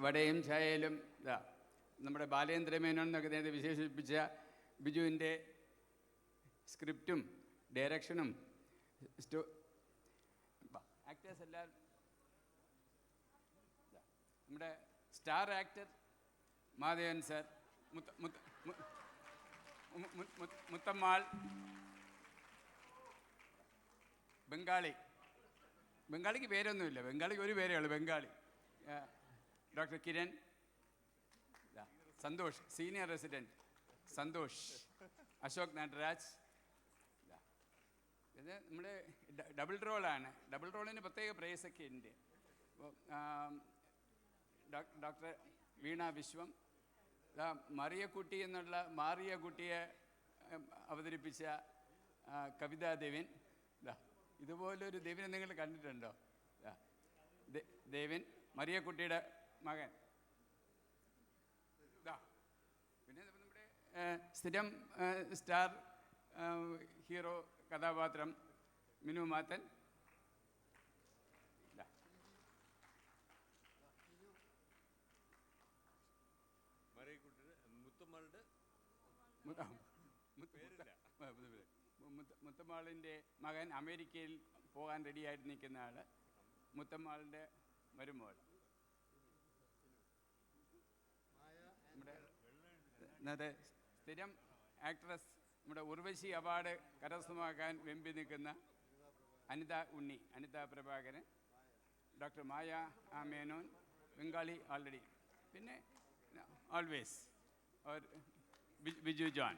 വടയും ചായയിലും ഇതാ നമ്മുടെ ബാലേന്ദ്രമേനോൻ എന്നൊക്കെ നേരത്തെ വിശേഷിപ്പിച്ച ബിജുവിൻ്റെ സ്ക്രിപ്റ്റും ഡയറക്ഷനും ആക്ടേഴ്സ് എല്ലാം നമ്മുടെ star actor Madhavan sir, Muthammal, ബംഗാളിക്ക് പേരൊന്നുമില്ല, ബംഗാളിക്ക് ഒരു പേരേ ഉള്ളൂ, Bengali. Doctor Kiran, Santhosh senior resident Santhosh, Ashok Nataraj. ഇത് നമ്മുടെ ഡബിൾ റോളാണ്. ഡബിൾ റോളിന് പ്രത്യേക പ്രൈസൊക്കെ ഉണ്ട്. ഡോക്ടർ വീണ വിശ്വം, മറിയക്കുട്ടി എന്നുള്ള മാറിയ കുട്ടിയെ അവതരിപ്പിച്ച കവിതാ ദേവൻ. ഇതുപോലൊരു ദേവിനെ നിങ്ങൾ കണ്ടിട്ടുണ്ടോ? ദേവൻ മറിയക്കുട്ടിയുടെ മകൻ. പിന്നെ നമ്മുടെ സ്ഥിരം സ്റ്റാർ ഹീറോ കഥാപാത്രം മിനു മാത്തൻ. മുത്തമ്മാളിൻ്റെ മകൻ, അമേരിക്കയിൽ പോകാൻ റെഡിയായിട്ട് നിൽക്കുന്ന ആൾ, മുത്തമ്മാളിൻ്റെ മരുമോൾ. നമ്മുടെ സ്ഥിരം ആക്ട്രസ്, നമ്മുടെ ഉർവശി അവാർഡ് കരസ്ഥമാക്കാൻ വെമ്പി നിൽക്കുന്ന അനിത പ്രഭാകരൻ, ഡോക്ടർ മായ മേനോൻ, ബംഗാളി ആൾറെഡി. പിന്നെ ഓൾവേസ് ബിജു ജോൺ.